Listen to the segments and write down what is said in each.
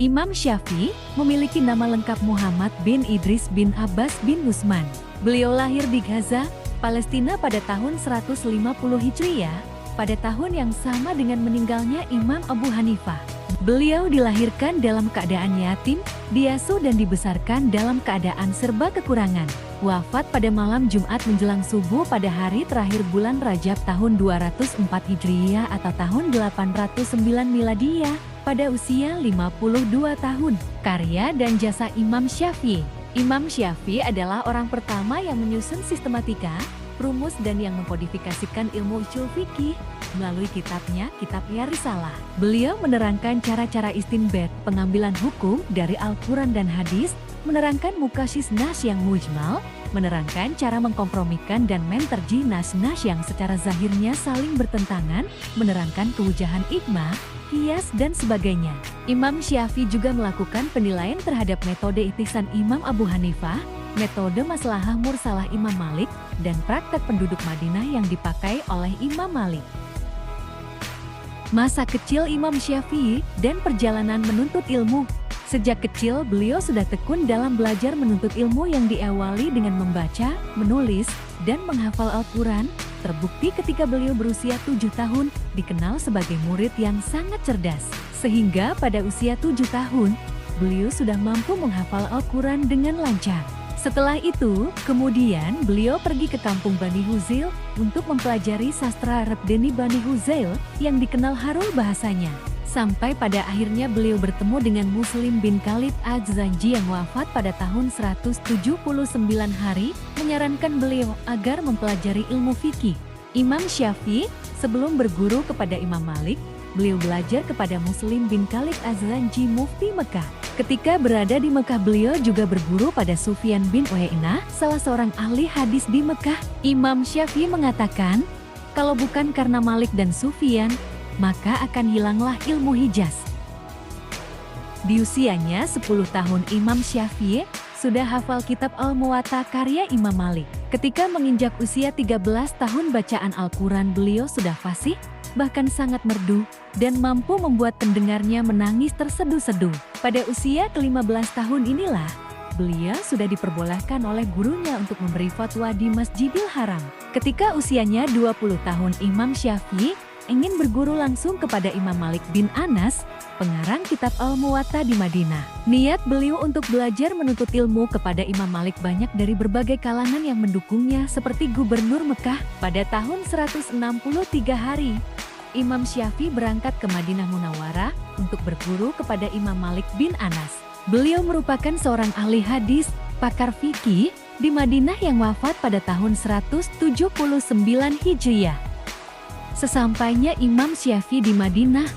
Imam Syafi'i memiliki nama lengkap Muhammad bin Idris bin Abbas bin Utsman. Beliau lahir di Gaza, Palestina pada tahun 150 Hijriah, pada tahun yang sama dengan meninggalnya Imam Abu Hanifah. Beliau dilahirkan dalam keadaan yatim, diasuh dan dibesarkan dalam keadaan serba kekurangan. Wafat pada malam Jumat menjelang subuh pada hari terakhir bulan Rajab tahun 204 Hijriah atau tahun 809 Miladiyah, pada usia 52 tahun. Karya dan jasa Imam Syafi'i. Imam Syafi'i adalah orang pertama yang menyusun sistematika, rumus dan yang mengkodifikasikan ilmu ushul fikih melalui kitabnya, Kitab Risalah. Beliau menerangkan cara-cara istinbat, pengambilan hukum dari Al-Quran dan hadis, menerangkan mukasis nas yang mujmal, menerangkan cara mengkompromikan dan menterji nas-nas yang secara zahirnya saling bertentangan, menerangkan kewujahan ikmah, kias dan sebagainya. Imam Syafi'i juga melakukan penilaian terhadap metode ihtisan Imam Abu Hanifah, metode maslahah mursalah Imam Malik, dan praktek penduduk Madinah yang dipakai oleh Imam Malik. Masa kecil Imam Syafi'i dan perjalanan menuntut ilmu. Sejak kecil beliau sudah tekun dalam belajar menuntut ilmu yang diawali dengan membaca, menulis, dan menghafal Al-Quran. Terbukti ketika beliau berusia 7 tahun, dikenal sebagai murid yang sangat cerdas. Sehingga pada usia 7 tahun, beliau sudah mampu menghafal Al-Quran dengan lancar. Setelah itu, kemudian beliau pergi ke kampung Bani Huzail untuk mempelajari sastra Arab Deni Bani Huzail yang dikenal harum bahasanya. Sampai pada akhirnya beliau bertemu dengan Muslim bin Khalid Az-Zanji yang wafat pada tahun 179 hari, menyarankan beliau agar mempelajari ilmu fikih. Imam Syafi'i sebelum berguru kepada Imam Malik, beliau belajar kepada Muslim bin Khalid Az-Zanji mufti Mekah. Ketika berada di Mekah beliau juga berguru pada Sufyan bin Uyainah, salah seorang ahli hadis di Mekah. Imam Syafi'i mengatakan, kalau bukan karena Malik dan Sufyan, maka akan hilanglah ilmu Hijaz. Di usianya 10 tahun Imam Syafi'i sudah hafal kitab Al-Muwatta karya Imam Malik. Ketika menginjak usia 13 tahun bacaan Al-Quran beliau sudah fasih, bahkan sangat merdu, dan mampu membuat pendengarnya menangis terseduh-seduh. Pada usia ke-15 tahun inilah, beliau sudah diperbolehkan oleh gurunya untuk memberi fatwa di Masjidil Haram. Ketika usianya 20 tahun Imam Syafi'i ingin berguru langsung kepada Imam Malik bin Anas, pengarang kitab Al-Muwatta di Madinah. Niat beliau untuk belajar menuntut ilmu kepada Imam Malik banyak dari berbagai kalangan yang mendukungnya seperti Gubernur Mekah. Pada tahun 163 hari, Imam Syafi'i berangkat ke Madinah Munawwarah untuk berguru kepada Imam Malik bin Anas. Beliau merupakan seorang ahli hadis, pakar fikih di Madinah yang wafat pada tahun 179 Hijriah. Sesampainya Imam Syafi'i di Madinah,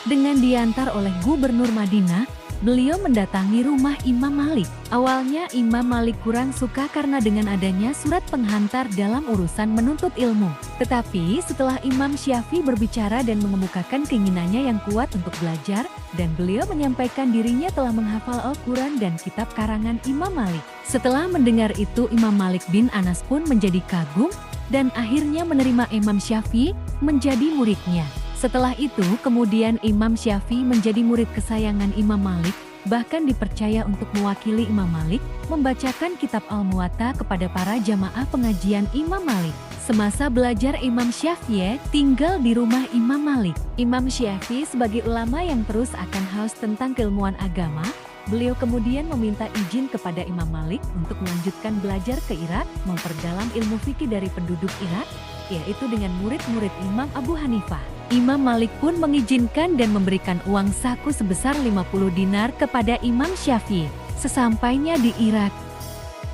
dengan diantar oleh Gubernur Madinah, beliau mendatangi rumah Imam Malik. Awalnya Imam Malik kurang suka karena dengan adanya surat penghantar dalam urusan menuntut ilmu. Tetapi setelah Imam Syafi'i berbicara dan mengemukakan keinginannya yang kuat untuk belajar, dan beliau menyampaikan dirinya telah menghafal Al-Quran dan kitab karangan Imam Malik. Setelah mendengar itu Imam Malik bin Anas pun menjadi kagum, dan akhirnya menerima Imam Syafi'i menjadi muridnya. Setelah itu kemudian Imam Syafi'i menjadi murid kesayangan Imam Malik, bahkan dipercaya untuk mewakili Imam Malik membacakan kitab Al-Muwatta kepada para jamaah pengajian Imam Malik. Semasa belajar Imam Syafi'i tinggal di rumah Imam Malik. Imam Syafi'i sebagai ulama yang terus akan haus tentang keilmuan agama, beliau kemudian meminta izin kepada Imam Malik untuk melanjutkan belajar ke Irak, memperdalam ilmu fikih dari penduduk Irak, yaitu dengan murid-murid Imam Abu Hanifah. Imam Malik pun mengizinkan dan memberikan uang saku sebesar 50 dinar kepada Imam Syafi'i. Sesampainya di Irak,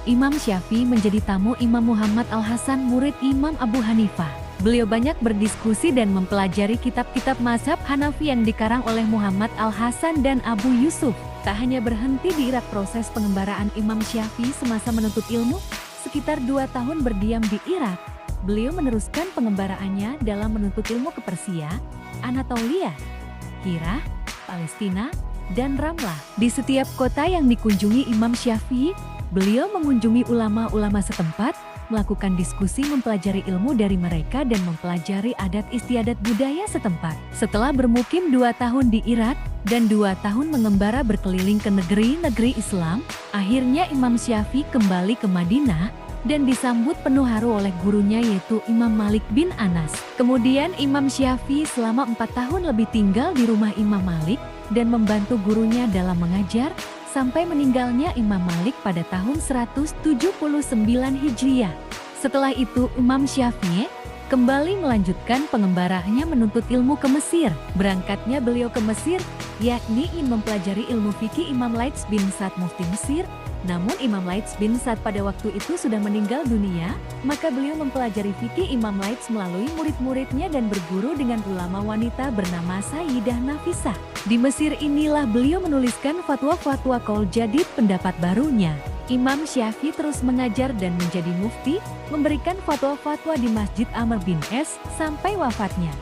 Imam Syafi'i menjadi tamu Imam Muhammad Al-Hasan, murid Imam Abu Hanifah. Beliau banyak berdiskusi dan mempelajari kitab-kitab mazhab Hanafi yang dikarang oleh Muhammad Al-Hasan dan Abu Yusuf. Tak hanya berhenti di Irak proses pengembaraan Imam Syafi'i semasa menuntut ilmu, sekitar 2 tahun berdiam di Irak, beliau meneruskan pengembaraannya dalam menuntut ilmu ke Persia, Anatolia, Hira, Palestina, dan Ramlah. Di setiap kota yang dikunjungi Imam Syafi'i, beliau mengunjungi ulama-ulama setempat, melakukan diskusi, mempelajari ilmu dari mereka dan mempelajari adat istiadat budaya setempat. Setelah bermukim 2 tahun di Irak dan 2 tahun mengembara berkeliling ke negeri-negeri Islam, akhirnya Imam Syafi'i kembali ke Madinah dan disambut penuh haru oleh gurunya yaitu Imam Malik bin Anas. Kemudian Imam Syafi'i selama 4 tahun lebih tinggal di rumah Imam Malik dan membantu gurunya dalam mengajar, sampai meninggalnya Imam Malik pada tahun 179 Hijriah. Setelah itu Imam Syafi'i kembali melanjutkan pengembaraannya menuntut ilmu ke Mesir. Berangkatnya beliau ke Mesir, yakni ingin mempelajari ilmu fikih Imam Laits bin Sa'd mufti Mesir. Namun Imam Laits bin Sa'd pada waktu itu sudah meninggal dunia, maka beliau mempelajari fikih Imam Laits melalui murid-muridnya dan berguru dengan ulama wanita bernama Sayyidah Nafisah. Di Mesir inilah beliau menuliskan fatwa-fatwa qaul jadid, pendapat barunya. Imam Syafi'i terus mengajar dan menjadi mufti, memberikan fatwa-fatwa di Masjid Amr bin As sampai wafatnya.